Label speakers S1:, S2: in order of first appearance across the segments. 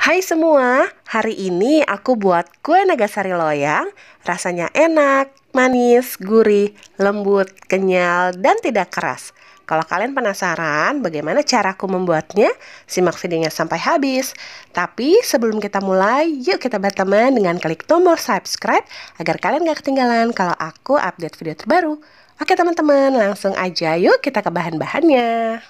S1: Hai semua, hari ini aku buat kue nagasari loyang. Rasanya enak, manis, gurih, lembut, kenyal, dan tidak keras. Kalau kalian penasaran bagaimana caraku membuatnya, simak videonya sampai habis. Tapi sebelum kita mulai, yuk kita berteman dengan klik tombol subscribe agar kalian gak ketinggalan kalau aku update video terbaru. Oke teman-teman, langsung aja yuk kita ke bahan-bahannya.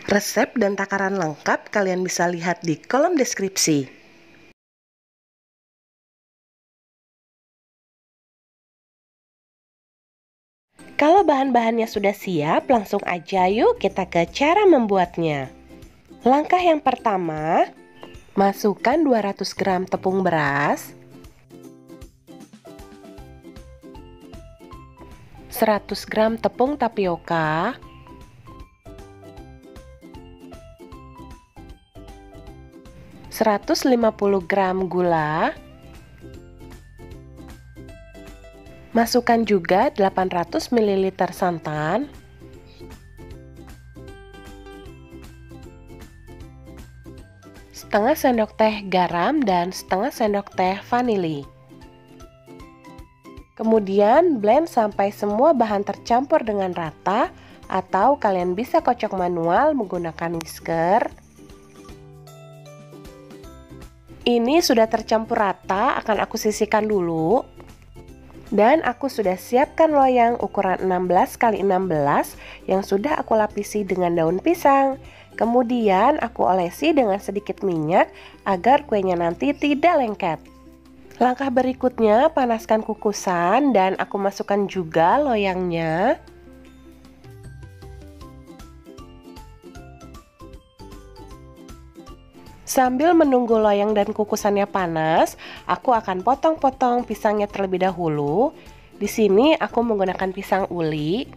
S1: Resep dan takaran lengkap kalian bisa lihat di kolom deskripsi. Kalau bahan-bahannya sudah siap, langsung aja yuk kita ke cara membuatnya. Langkah yang pertama, masukkan 200 gram tepung beras, 100 gram tepung tapioka, 150 gram gula, masukkan juga 800 ml santan, setengah sendok teh garam dan setengah sendok teh vanili. Kemudian blend sampai semua bahan tercampur dengan rata, atau kalian bisa kocok manual menggunakan whisker. Ini sudah tercampur rata, akan aku sisihkan dulu. Dan aku sudah siapkan loyang ukuran 16 x 16 yang sudah aku lapisi dengan daun pisang. Kemudian aku olesi dengan sedikit minyak agar kuenya nanti tidak lengket. Langkah berikutnya, panaskan kukusan dan aku masukkan juga loyangnya. Sambil menunggu loyang dan kukusannya panas, aku akan potong-potong pisangnya terlebih dahulu. Di sini aku menggunakan pisang uli.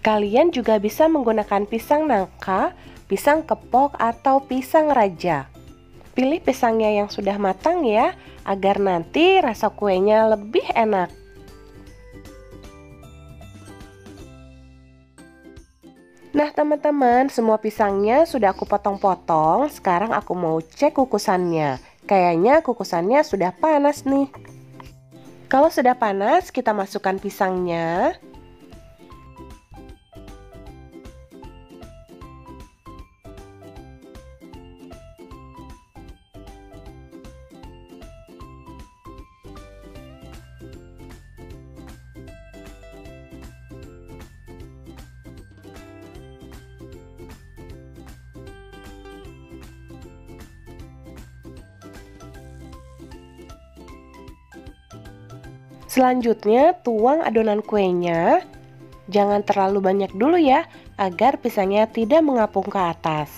S1: Kalian juga bisa menggunakan pisang nangka, pisang kepok, atau pisang raja. Pilih pisangnya yang sudah matang ya, agar nanti rasa kuenya lebih enak. Nah teman-teman, semua pisangnya sudah aku potong-potong. Sekarang aku mau cek kukusannya. Kayaknya kukusannya sudah panas nih. Kalau sudah panas, kita masukkan pisangnya. Selanjutnya, tuang adonan kuenya. Jangan terlalu banyak dulu ya, agar pisangnya tidak mengapung ke atas.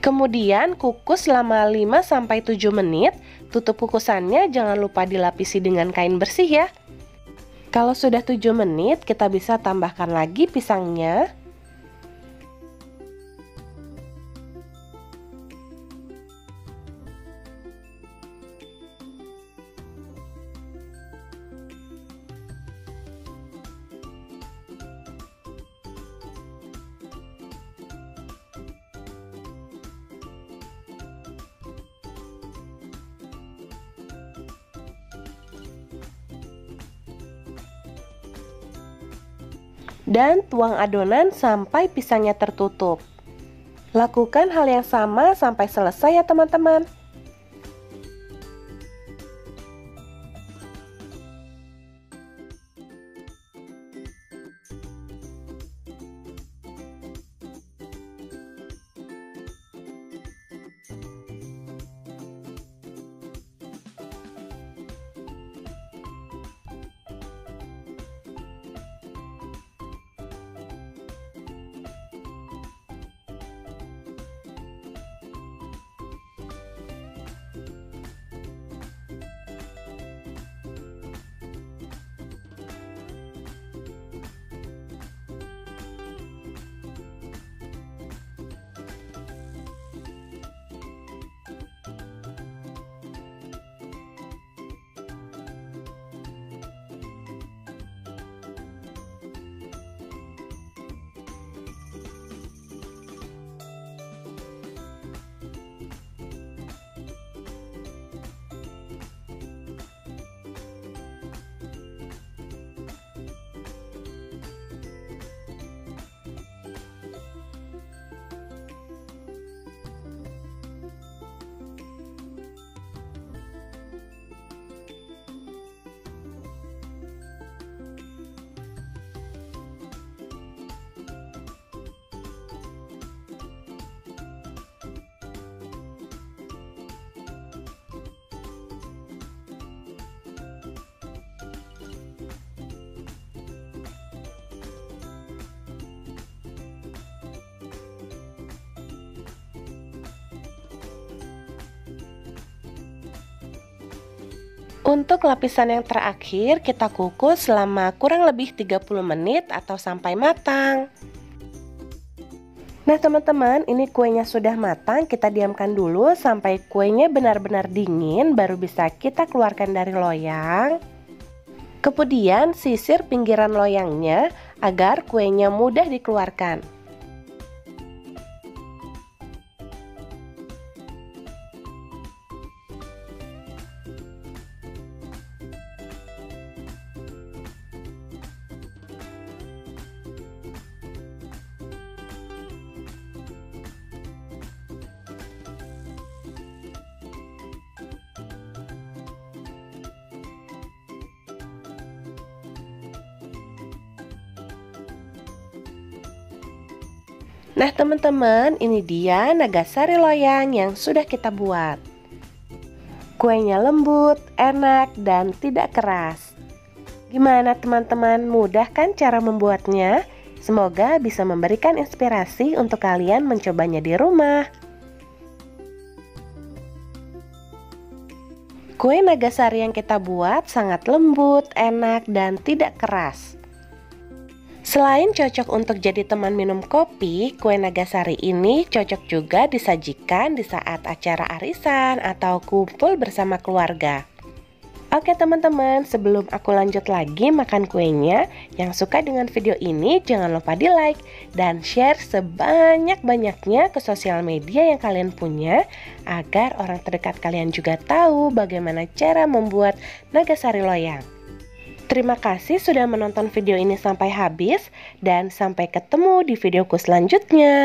S1: Kemudian kukus selama 5-7 menit. Tutup kukusannya jangan lupa dilapisi dengan kain bersih ya. Kalau sudah 7 menit, kita bisa tambahkan lagi pisangnya. Dan tuang adonan sampai pisangnya tertutup. Lakukan hal yang sama sampai selesai ya teman-teman. Untuk lapisan yang terakhir, kita kukus selama kurang lebih 30 menit atau sampai matang. Nah teman-teman, ini kuenya sudah matang. Kita diamkan dulu sampai kuenya benar-benar dingin, baru bisa kita keluarkan dari loyang. Kemudian sisir pinggiran loyangnya agar kuenya mudah dikeluarkan. Nah teman-teman, ini dia nagasari loyang yang sudah kita buat. Kuenya lembut, enak, dan tidak keras. Gimana teman-teman, mudah kan cara membuatnya? Semoga bisa memberikan inspirasi untuk kalian mencobanya di rumah. Kue nagasari yang kita buat sangat lembut, enak, dan tidak keras. Selain cocok untuk jadi teman minum kopi, kue nagasari ini cocok juga disajikan di saat acara arisan atau kumpul bersama keluarga. Oke teman-teman, sebelum aku lanjut lagi makan kuenya, yang suka dengan video ini jangan lupa di like dan share sebanyak-banyaknya ke sosial media yang kalian punya, agar orang terdekat kalian juga tahu bagaimana cara membuat nagasari loyang. Terima kasih sudah menonton video ini sampai habis, dan sampai ketemu di videoku selanjutnya.